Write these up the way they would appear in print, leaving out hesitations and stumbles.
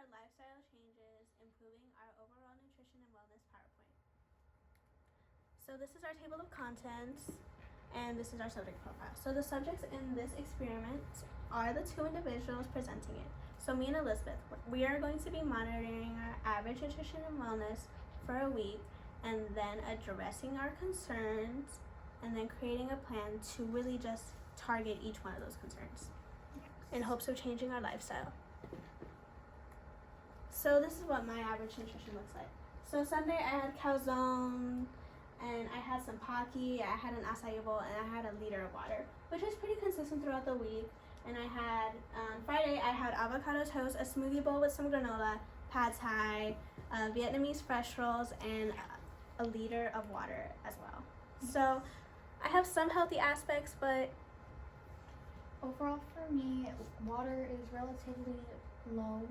our lifestyle changes, improving our overall nutrition and wellness PowerPoint. So this is our table of contents, and this is our subject profile. So the subjects in this experiment are the two individuals presenting it. So me and Elizabeth, we are going to be monitoring our average nutrition and wellness for a week, and then addressing our concerns, and then creating a plan to really just target each one of those concerns in hopes of changing our lifestyle. So this is what my average nutrition looks like. So Sunday I had calzone, and I had some Pocky, I had an acai bowl, and I had a liter of water, which is pretty consistent throughout the week. And I had, Friday I had avocado toast, a smoothie bowl with some granola, pad thai, Vietnamese fresh rolls, and a liter of water as well. So I have some healthy aspects, but overall for me, water is relatively low.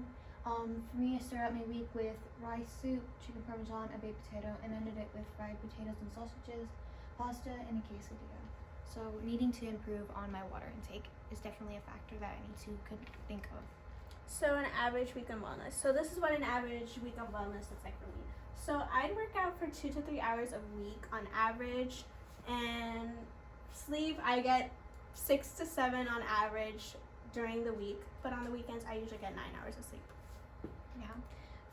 For me, I started out my week with rice soup, chicken parmesan, a baked potato, and ended it with fried potatoes and sausages, pasta, and a quesadilla. So needing to improve on my water intake is definitely a factor that I need to think of. So an average week of wellness. So this is what an average week of wellness looks like for me. So I'd work out for 2 to 3 hours a week on average, and sleep I get 6 to 7 on average during the week, but on the weekends I usually get 9 hours of sleep. Yeah.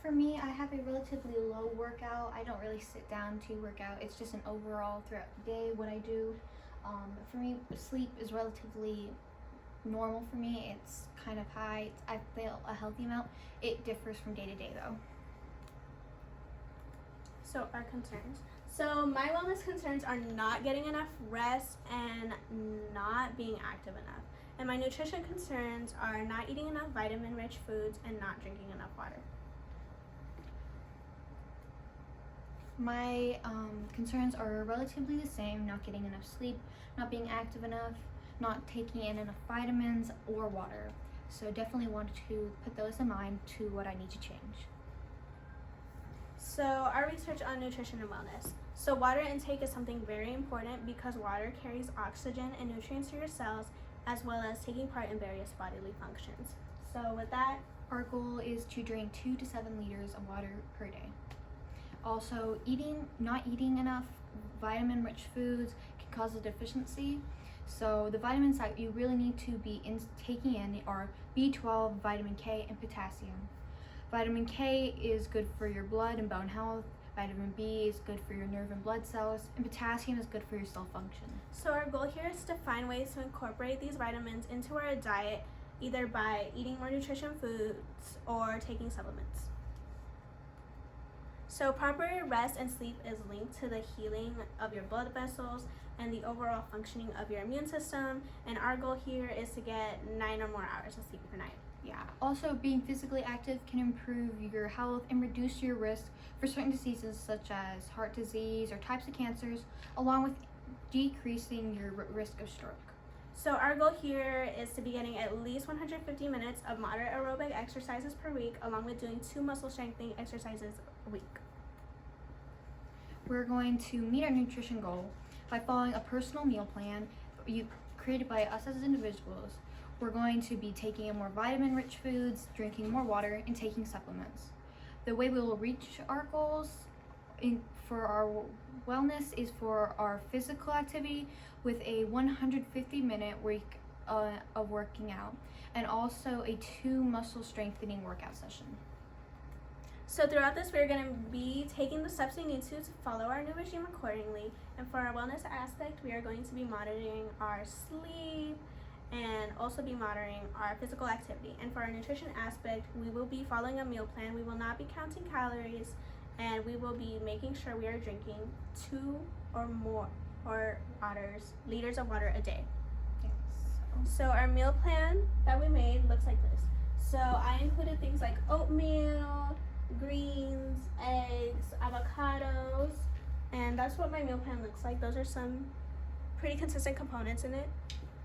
For me, I have a relatively low workout. I don't really sit down to work out. It's just an overall throughout the day what I do. For me, sleep is relatively normal for me. It's kind of high. I feel a healthy amount. It differs from day to day though. So our concerns. So my wellness concerns are not getting enough rest and not being active enough. And my nutrition concerns are not eating enough vitamin-rich foods and not drinking enough water. My concerns are relatively the same: not getting enough sleep, not being active enough, not taking in enough vitamins or water. So definitely want to put those in mind to what I need to change. So our research on nutrition and wellness. So water intake is something very important because water carries oxygen and nutrients to your cells, as well as taking part in various bodily functions. So with that, our goal is to drink 2 to 7 liters of water per day. Also, not eating enough vitamin-rich foods can cause a deficiency. So the vitamins that you really need to be taking in are B12, vitamin K, and potassium. Vitamin K is good for your blood and bone health. Vitamin B is good for your nerve and blood cells, and potassium is good for your cell function. So our goal here is to find ways to incorporate these vitamins into our diet, either by eating more nutrition foods or taking supplements. So proper rest and sleep is linked to the healing of your blood vessels and the overall functioning of your immune system. And our goal here is to get 9 or more hours of sleep per night. Yeah. Also, being physically active can improve your health and reduce your risk for certain diseases such as heart disease or types of cancers, along with decreasing your risk of stroke. So our goal here is to be getting at least 150 minutes of moderate aerobic exercises per week, along with doing 2 muscle strengthening exercises a week. We're going to meet our nutrition goal by following a personal meal plan created by us as individuals. We're going to be taking in more vitamin-rich foods, drinking more water, and taking supplements. The way we will reach our goals for our wellness is for our physical activity with a 150-minute week of working out, and also a 2 muscle strengthening workout session. So throughout this, we're going to be taking the steps we need to follow our new regime accordingly. And for our wellness aspect, we are going to be monitoring our sleep and also be monitoring our physical activity. And for our nutrition aspect, we will be following a meal plan. We will not be counting calories, and we will be making sure we are drinking 2 or more liters of water a day. Yes. So our meal plan that we made looks like this. So I included things like oatmeal, greens, eggs, avocados, and that's what my meal plan looks like. Those are some pretty consistent components in it.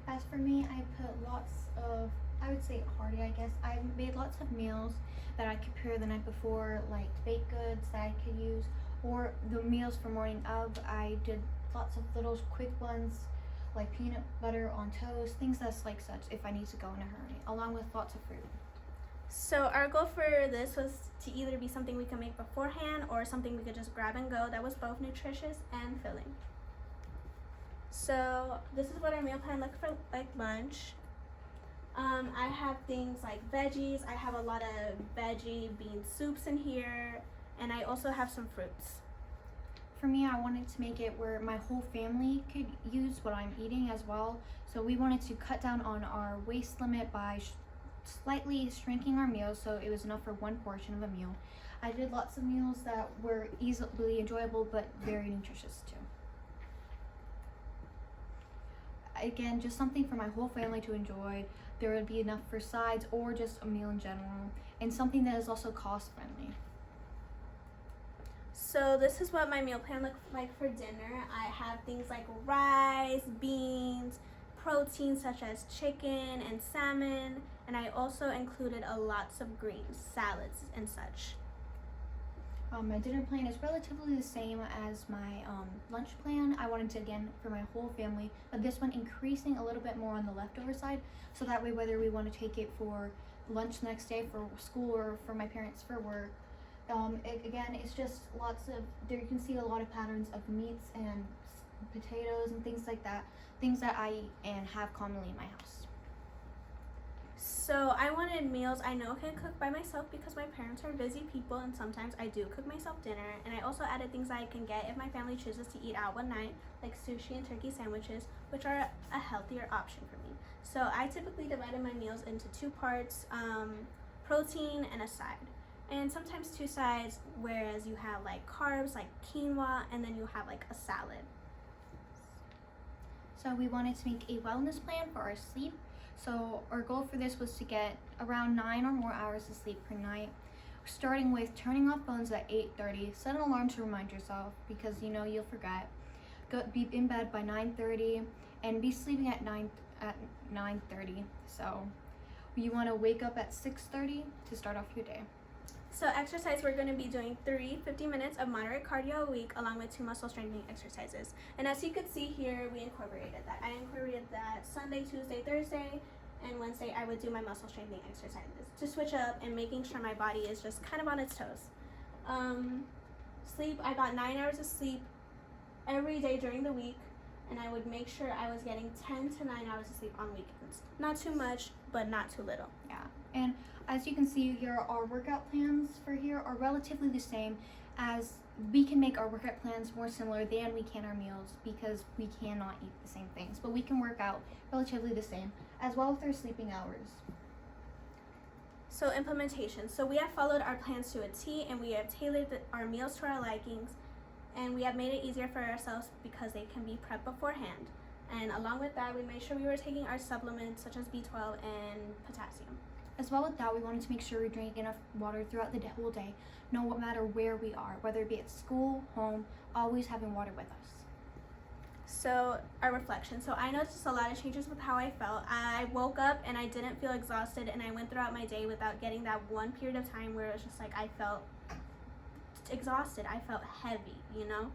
As for me, I put lots of, I would say hearty, I guess. I made lots of meals that I could prepare the night before, like baked goods that I could use, or the meals for morning of. I did lots of little quick ones, like peanut butter on toast, things that's like such if I need to go in a hurry, along with lots of fruit. So our goal for this was to either be something we could make beforehand or something we could just grab and go that was both nutritious and filling. So this is what our meal plan looked for like lunch. I have things like veggies. I have a lot of veggie bean soups in here, and I also have some fruits. For me, I wanted to make it where my whole family could use what I'm eating as well. So we wanted to cut down on our waste limit by slightly shrinking our meals so it was enough for one portion of a meal. I did lots of meals that were easily enjoyable but very nutritious too. Again, just something for my whole family to enjoy. There would be enough for sides or just a meal in general, and something that is also cost friendly. So this is what my meal plan looks like for dinner. I have things like rice, beans, protein such as chicken and salmon, and I also included lots of greens, salads, and such. My dinner plan is relatively the same as my lunch plan. I wanted to, again, for my whole family, but this one increasing a little bit more on the leftover side, so that way whether we want to take it for lunch the next day for school or for my parents for work, again, it's just lots of, there you can see a lot of patterns of meats and potatoes and things like that, things that I eat and have commonly in my house. So I wanted meals I know I can cook by myself because my parents are busy people and sometimes I do cook myself dinner, and I also added things I can get if my family chooses to eat out one night, like sushi and turkey sandwiches, which are a healthier option for me. So I typically divided my meals into two parts, protein and a side. And sometimes two sides, whereas you have like carbs like quinoa and then you have like a salad. So we wanted to make a wellness plan for our sleep. So our goal for this was to get around 9 or more hours of sleep per night, starting with turning off phones at 8:30. Set an alarm to remind yourself because you know you'll forget. Be in bed by 9:30 and be sleeping at 9:30. So you want to wake up at 6:30 to start off your day. So exercise, we're going to be doing 50 minutes of moderate cardio a week along with 2 muscle strengthening exercises. And as you can see here, we incorporated that. I incorporated that Sunday, Tuesday, Thursday, and Wednesday I would do my muscle strengthening exercises to switch up and making sure my body is just kind of on its toes. Sleep, I got 9 hours of sleep every day during the week, and I would make sure I was getting 10 to 9 hours of sleep on weekends. Not too much, but not too little. Yeah, and as you can see here, our workout plans for here are relatively the same, as we can make our workout plans more similar than we can our meals because we cannot eat the same things, but we can work out relatively the same, as well with our sleeping hours. So implementation. So we have followed our plans to a T, and we have tailored our meals to our likings, and we have made it easier for ourselves because they can be prepped beforehand. And along with that, we made sure we were taking our supplements such as B12 and potassium. As well with that, we wanted to make sure we drank enough water throughout the whole day, no matter where we are, whether it be at school, home, always having water with us. So our reflection. So I noticed a lot of changes with how I felt. I woke up and I didn't feel exhausted, and I went throughout my day without getting that one period of time where it was just like I felt exhausted. I felt heavy, you know?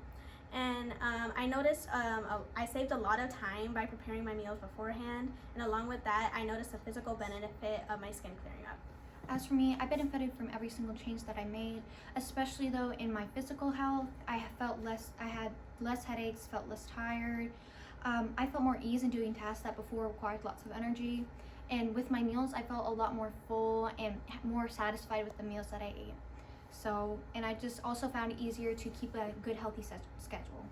And I noticed I saved a lot of time by preparing my meals beforehand, and along with that, I noticed the physical benefit of my skin clearing up. As for me, I benefited from every single change that I made, especially though in my physical health. I had less headaches, felt less tired. I felt more ease in doing tasks that before required lots of energy. And with my meals, I felt a lot more full and more satisfied with the meals that I ate. So, and I just also found it easier to keep a good, healthy schedule.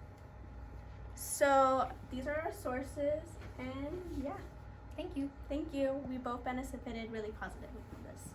So these are our sources, and yeah. Thank you. Thank you. We both benefited really positively from this.